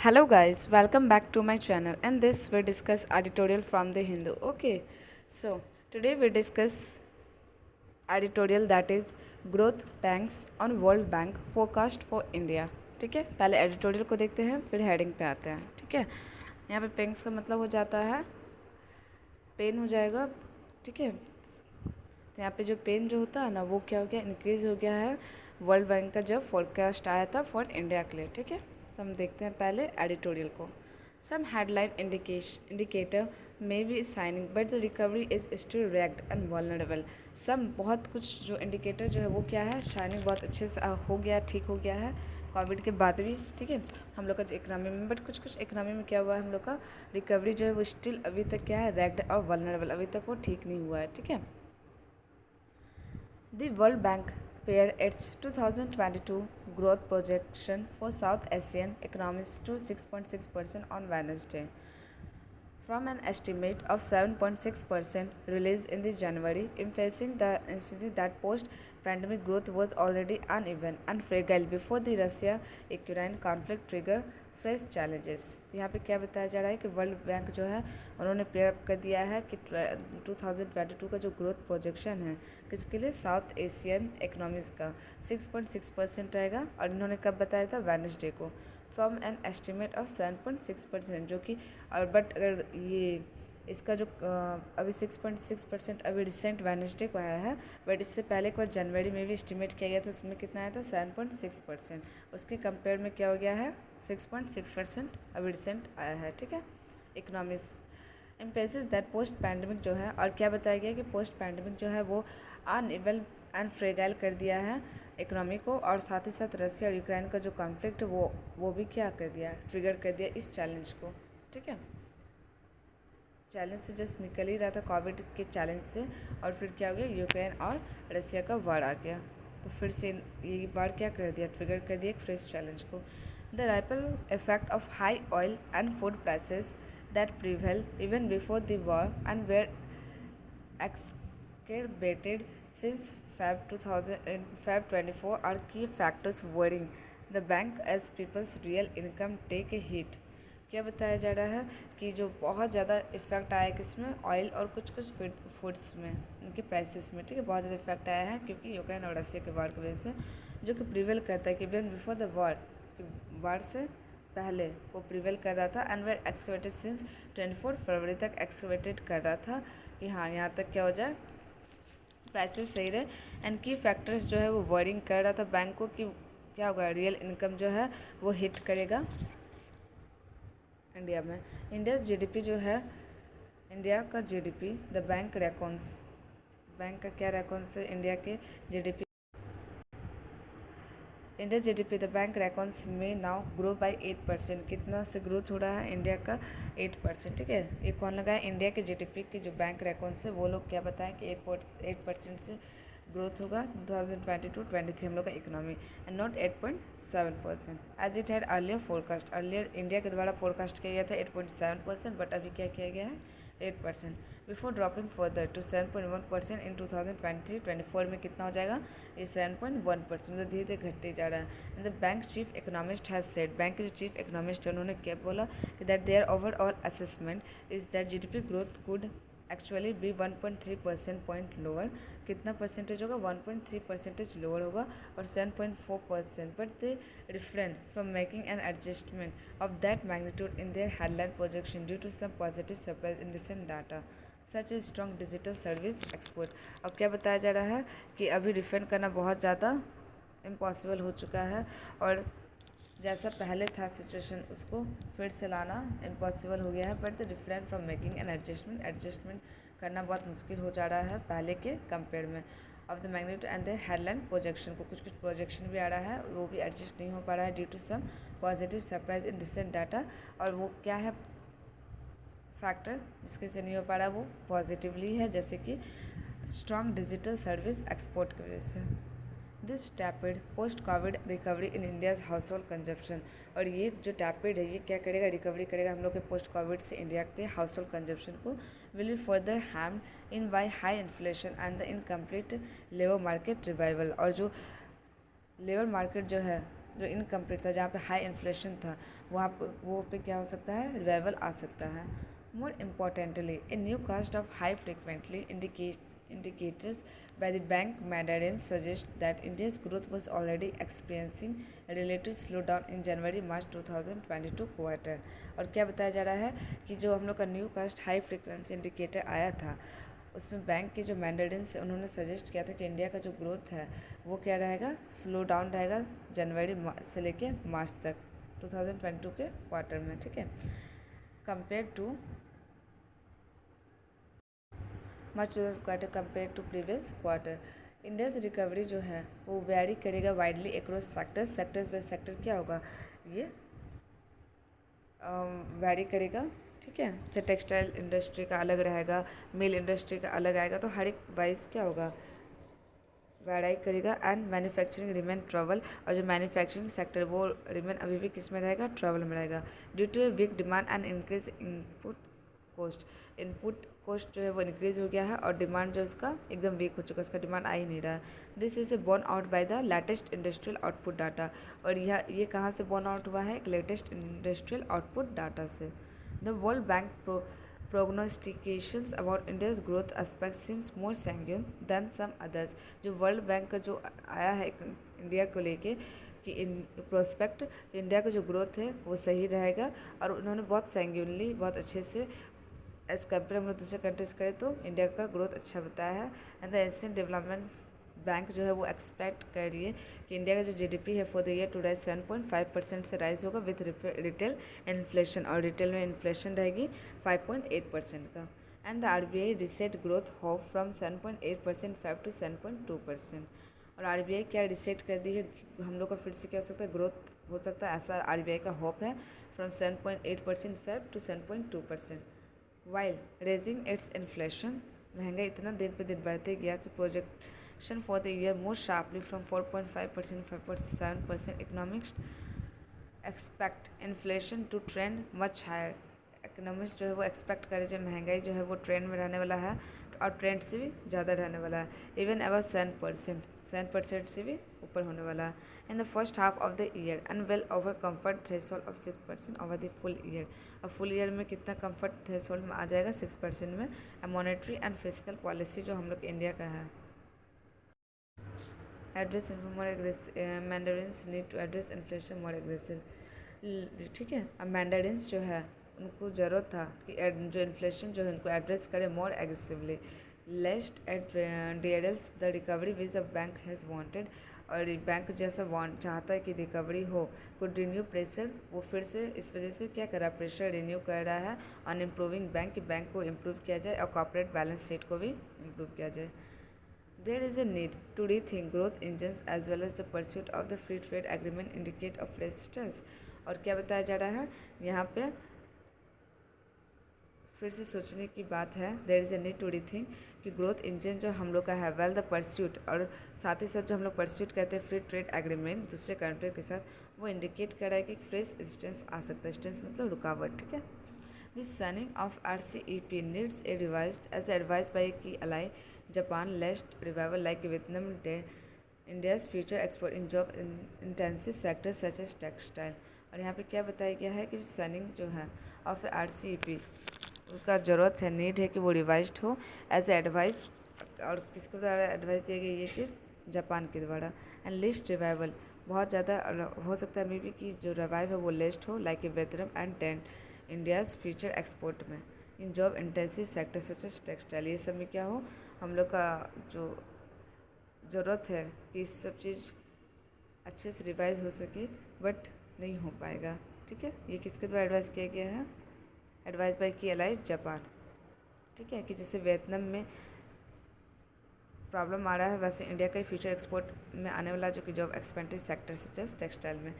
Hello guys, welcome back to my channel and this we discuss editorial from the Hindu. Okay, so today we discuss editorial that is growth banks on World Bank forecast for India. ठीक है, पहले editorial को देखते हैं फिर heading पे आते हैं. ठीक है, यहाँ पे पेंस का मतलब हो जाता है पेन हो जाएगा. ठीक है, तो यहाँ पे जो पेन जो होता है ना वो क्या हो गया, इंक्रीज हो गया है वर्ल्ड बैंक का जब फोरकास्ट आया था फॉर इंडिया के लिए. ठीक है, तो हम देखते हैं पहले एडिटोरियल को. Some headline indicator may be shining but the recovery is still ragged and vulnerable. Some बहुत कुछ जो इंडिकेटर जो है वो क्या है, शाइनिंग बहुत अच्छे से हो गया, ठीक हो गया है कोविड के बाद भी. ठीक है, हम लोग का जो इकनॉमी में, बट कुछ कुछ इकनॉमी में क्या हुआ है, हम लोग का रिकवरी जो है वो स्टिल अभी तक क्या है, रैग्ड और वल्नरेबल, अभी तक वो ठीक नहीं हुआ है. ठीक है, The World Bank pared its 2022 growth projection for South Asian economies to 6.6% on Wednesday, from an estimate of 7.6% released in the January, emphasizing that post-pandemic growth was already uneven and fragile before the Russia-Ukraine conflict triggered fresh challenges. तो यहाँ पे क्या बताया जा रहा है कि world bank जो है उन्होंने प्रेयर अप कर दिया है कि 2022 का जो ग्रोथ प्रोजेक्शन है किसके लिए, साउथ एशियन इकोनॉमीज़ का 6.6% रहेगा. और इन्होंने कब बताया था, वेडनेसडे को, फ्रॉम एन एस्टिमेट ऑफ 7.6%, जो कि और बट अगर ये इसका जो अभी 6.6% अभी रिसेंट वेडनेसडे को आया है, बट इससे पहले एक बार जनवरी में भी एस्टिमेट किया गया था, उसमें कितना आया था 7.6%. उसके कंपेयर में क्या हो गया है 6.6% अभी रिसेंट आया है. ठीक है, इकोनॉमिक्स एम्पेसिस दैट पोस्ट पैंडमिक जो है, और क्या बताया गया कि पोस्ट पैंडमिक जो है वो अनएबल एंड फ्रेगाइल कर दिया है इकोनॉमी को, और साथ ही साथ रशिया और यूक्रेन का जो कॉन्फ्लिक्ट वो भी क्या कर दिया, ट्रिगर कर दिया इस चैलेंज को. ठीक है, चैलेंज से जस्ट निकल ही रहा था कोविड के चैलेंज से, और फिर क्या हो गया, यूक्रेन और रशिया का वार आ गया, तो फिर से ये वार क्या कर दिया, ट्रिगर कर दिया एक फ्रेश चैलेंज को. The ripple effect of high oil and food prices that prevail even before the war and were exacerbated since Feb 24 are key factors worrying the bank as people's real income take a hit. क्या बताया जा रहा है कि जो बहुत ज़्यादा effect आया है किसमें, ऑयल और कुछ कुछ फूड्स में, उनके प्राइसेस में. ठीक है, बहुत ज़्यादा इफेक्ट आया है क्योंकि यूक्रेन और रशिया के वार की वजह से, जो कि प्रिवेल करता है कि इवन बिफोर द वार से पहले वो प्रिवेल कर रहा था एंड वेर एक्सकवेटेड सिंस 24 फरवरी तक एक्सकवेटेड कर रहा था कि हाँ यहाँ तक क्या हो जाए, प्राइसेस सही रहे. एंड की फैक्टर्स जो है वो वरिंग कर रहा था बैंक को कि क्या होगा, रियल इनकम जो है वो हिट करेगा इंडिया में. इंडिया जीडीपी जो है, इंडिया का GDP, the bank reckons, bank का क्या रेकॉन्स है, इंडिया के GDP, India GDP the bank reckons में नाउ ग्रो बाय 8%. कितना से ग्रोथ हो रहा है इंडिया का, 8%. ठीक है, ये कौन लगाया, इंडिया के जीडीपी के जो बैंक रेकॉन्स है वो लोग क्या बताएं कि 8% से ग्रोथ होगा 2022-23 हम लोग का economy, and not 8.7% as it had earlier forecast. Earlier India के द्वारा फोरकास्ट किया गया था 8.7%, बट अभी क्या किया गया है 8%, बिफोर ड्रॉपिंग फर्दर टू 7.1% इन 2023-24 में कितना हो जाएगा, ये 7.1%, मतलब धीरे धीरे घटते जा रहा है. And the bank chief economist has said, bank के जो चीफ इकोनॉमिस्ट है उन्होंने क्या बोला कि that their overall assessment is that GDP growth could actually be 1.3% point lower. कितना परसेंटेज होगा, 1.3% लोअर होगा, और 7.4%, but they refrain from making an adjustment of that magnitude in their headline projection due to some positive surprise in recent data such a strong digital service export. अब क्या बताया जा रहा है कि अभी रिफंड करना बहुत ज़्यादा इम्पॉसिबल हो चुका है, और जैसा पहले था सिचुएशन उसको फिर से लाना इम्पॉसिबल हो गया है. But the different from making an adjustment करना बहुत मुश्किल हो जा रहा है पहले के कंपेयर में. Of the magnitude and the headline projection को, कुछ कुछ प्रोजेक्शन भी आ रहा है वो भी एडजस्ट नहीं हो पा रहा है due to some positive surprise in recent data. और वो क्या है फैक्टर जिसके से नहीं हो पा रहा, वो पॉजिटिवली है, जैसे कि स्ट्रॉन्ग डिजिटल सर्विस एक्सपोर्ट की वजह से. This टैपिड post Covid recovery in India's house hold consumption, और ये जो टैपिड है ये क्या करेगा, रिकवरी करेगा हम लोग के पोस्ट कोविड से इंडिया के हाउस होल्ड कंजप्शन को, will be further hemmed in by high inflation and the incomplete labour market revival. और जो लेबर मार्केट जो है जो इनकम्प्लीट था, जहाँ पे हाई इन्फ्लेशन था, वहाँ पर वो पे क्या हो सकता है, रिवाइवल आ सकता है। More importantly, a new cast of high frequently indicators by the bank mandarins suggest that India's growth was already experiencing a relative slowdown in January-March 2022 quarter। और क्या बताया जा रहा है कि जो हम लोग का new cast high frequency indicator आया था, उसमें बैंक के जो मैंडेरिन्स उन्होंने सजेस्ट किया था कि इंडिया का जो ग्रोथ है वो क्या रहेगा, स्लो डाउन रहेगा जनवरी से लेके मार्च तक 2022 के क्वार्टर में, ठीक है, compare to much quarter compare to previous quarter. India से रिकवरी जो है वो वेरी करेगा widely across sectors by sector क्या होगा, ये वेरी करेगा, ठीक है। जैसे टेक्सटाइल इंडस्ट्री का अलग रहेगा, मिल इंडस्ट्री का अलग आएगा, तो हर एक वाइज क्या होगा, वेराई करेगा। एंड मैन्युफैक्चरिंग रिमेन ट्रबल, और जो मैन्युफैक्चरिंग सेक्टर वो रिमेन अभी भी किस में रहेगा, ट्रबल में रहेगा, due to a weak demand and increase input cost जो है वो इंक्रीज हो गया है, और डिमांड जो इसका एकदम वीक हो चुका है, इसका डिमांड आ ही नहीं रहा। This is a born out by the latest industrial output data, और ये कहाँ से बॉर्न आउट हुआ है, एक लेटेस्ट इंडस्ट्रियल आउटपुट डाटा से। The world bank prognostications about India's growth aspect seems more sanguine than some others। जो world bank का जो आया है इंडिया को लेके कि इन प्रोस्पेक्ट इंडिया का जो ग्रोथ है वो सही रहेगा, और उन्होंने बहुत सैंग्यूनली, बहुत अच्छे से एज कम्पेयर हम लोग दूसरे कंट्रीज करें तो इंडिया का ग्रोथ अच्छा बताया है। And the Asian development bank जो है वो एक्सपेक्ट कर रही है कि इंडिया का जो जीडीपी है for the year to rise 7.5% से राइज होगा विथ रिटेल इन्फ्लेशन, और रिटेल में इन्फ्लेशन रहेगी 5.8% का। And the RBI reset growth hope from 7.8% Feb to 7.2%। और आरबीआई क्या रिसेट कर दी है, हम लोग का फिर से क्या हो सकता है, ग्रोथ हो सकता है, ऐसा आरबीआई का होप है, from 7.8% Feb to 7.2%। While raising its inflation, महंगाई इतना दिन पे दिन बढ़ते गया कि projection for the year more sharply from 4.5% 5.7%। Economics expect inflation to trend much higher, economics जो है वो एक्सपेक्ट करे जो महंगाई जो है वो ट्रेंड में रहने वाला है, और ट्रेंड से भी ज़्यादा रहने वाला है, इवन अबाउट 7% से भी ऊपर होने वाला है in the first half of the year, and well over comfort threshold of 6% over the full year. अब फुल ईयर में कितना कम्फर्ट थ्रेशोल्ड में आ जाएगा, 6% में। मॉनेटरी एंड फिजिकल पॉलिसी जो हम लोग इंडिया का है, address mandarins need to address inflation more aggressive, ठीक है। अब मैंडेरिन्स जो है उनको ज़रूरत था कि जो इन्फ्लेशन जो है उनको एड्रेस करें more aggressively, lest it derails the recovery which a bank has wanted, और बैंक जैसा वांट चाहता है कि रिकवरी हो, कुड रिन्यू प्रेशर, वो फिर से इस वजह से क्या कर रहा है, प्रेशर रिन्यू कर रहा है ऑन इम्प्रूविंग बैंक, कि बैंक को इम्प्रूव किया जाए और कॉर्पोरेट बैलेंस शीट को भी इम्प्रूव किया जाए। There is a need to rethink growth engines as well as the pursuit of the free trade agreement indicate of fresh stress। और क्या बताया जा रहा है यहाँ पे, फिर से सोचने की बात है, there is a need to rethink कि ग्रोथ इंजन जो हम लोग का है, वेल द परस्यूट, और साथ ही साथ जो हम लोग परस्यूट कहते हैं फ्री ट्रेड एग्रीमेंट दूसरे कंट्री के साथ, वो इंडिकेट कर रहा है कि फ्रेश इंस्टेंस आ सकता है, इंस्टेंस मतलब रुकावट, ठीक है। This signing of RCEP needs a revised as advise by key ally Japan lest revival like Vietnam India's future export in job intensive sector such as textile. और यहाँ पे क्या बताया गया है कि साइनिंग जो है ऑफ RCEP उसका ज़रूरत है, नीड है कि वो रिवाइज्ड हो एज एडवाइस, और किसके द्वारा एडवाइस दिया गया ये चीज़, जापान के द्वारा। एंड लिस्ट रिवाइवल बहुत ज़्यादा हो सकता है मे बी कि जो रिवाइव है वो लिस्ट हो like a Vietnam and dent India's future export में in job intensive sector such as textile, ये सब में क्या हो, हम लोग का जो ज़रूरत है कि इस सब चीज़ अच्छे से रिवाइज हो सके, बट नहीं हो पाएगा, ठीक है। ये किसके द्वारा एडवाइस किया गया है, एडवाइस बाय की अलाइज जापान, ठीक है, कि जैसे वियतनाम में प्रॉब्लम आ रहा है वैसे इंडिया का फ्यूचर एक्सपोर्ट में आने वाला जो कि job expensive sector such as textile में।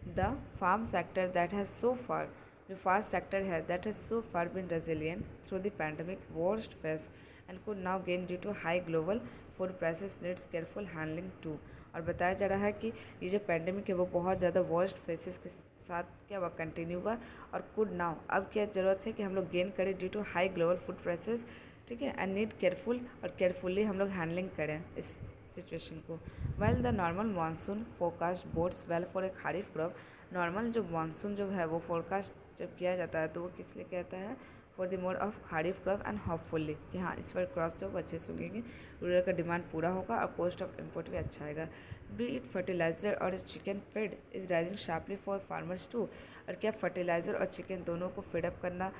The farm sector that has so far, जो फार्म सेक्टर है that has so far been resilient through the pandemic worst phase and could now gain due to high global food prices needs careful handling too. और बताया जा रहा है कि ये जो पैंडेमिक है वो बहुत ज़्यादा वर्स्ट फेसेस के साथ क्या हुआ, कंटिन्यू हुआ, और कुड नाउ अब क्या ज़रूरत है कि हम लोग गेन करें due to high global food prices ठीक है, एंड नीड केयरफुल और केयरफुली हम लोग हैंडलिंग करें इस सिचुएशन को। Well the normal monsoon forecast boards well for a kharif crop. Normal जो मानसून जो है वो फोरकास्ट जब किया जाता है तो वो किस लिए कहता है, for the mode of kharif crop and hopefully कि हाँ इस बार क्रॉप जो अच्छे से उगेंगे, रूरल का डिमांड पूरा होगा और कॉस्ट ऑफ इम्पोर्ट भी अच्छा आएगा। बी इट फर्टिलाइजर और chicken feed is rising sharply for farmers too. और क्या फर्टिलाइज़र और चिकन दोनों को फीडअप करना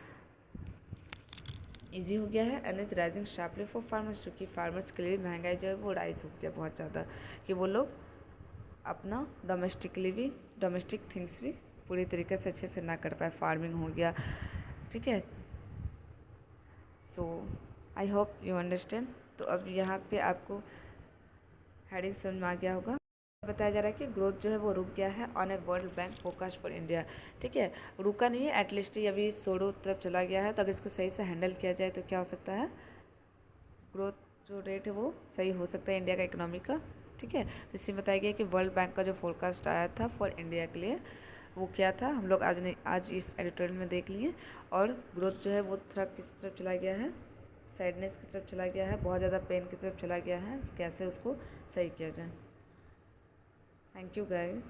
ईजी हो गया है, and is rising sharply for farmers क्योंकि फार्मर्स के लिए महंगाई जो है वो राइज हो गया बहुत ज़्यादा, कि वो लोग अपना डोमेस्टिक थिंग्स भी पूरी तरीके से अच्छे से ना कर पाए, फार्मिंग हो गया, ठीक है। सो आई होप यू अंडरस्टैंड। तो अब यहाँ पे आपको हेडिंग समझ में आ गया होगा। बताया जा रहा है कि ग्रोथ जो है वो रुक गया है on a world bank focus for India, ठीक है, रुका नहीं है, एटलीस्ट ये अभी सोरो तरफ चला गया है। तो अगर इसको सही से हैंडल किया जाए तो क्या हो सकता है, ग्रोथ जो रेट है वो सही हो सकता है इंडिया का इकोनॉमी का, ठीक है। तो इसमें बताया गया कि वर्ल्ड बैंक का जो फोरकास्ट आया था फॉर इंडिया के लिए वो क्या था, हम लोग आज इस एडिटोरियल में देख लिए। और ग्रोथ जो है वो थोड़ा किस तरफ चला गया है, सैडनेस की तरफ चला गया है, बहुत ज़्यादा पेन की तरफ चला गया है, कैसे उसको सही किया जाए। Thank you guys.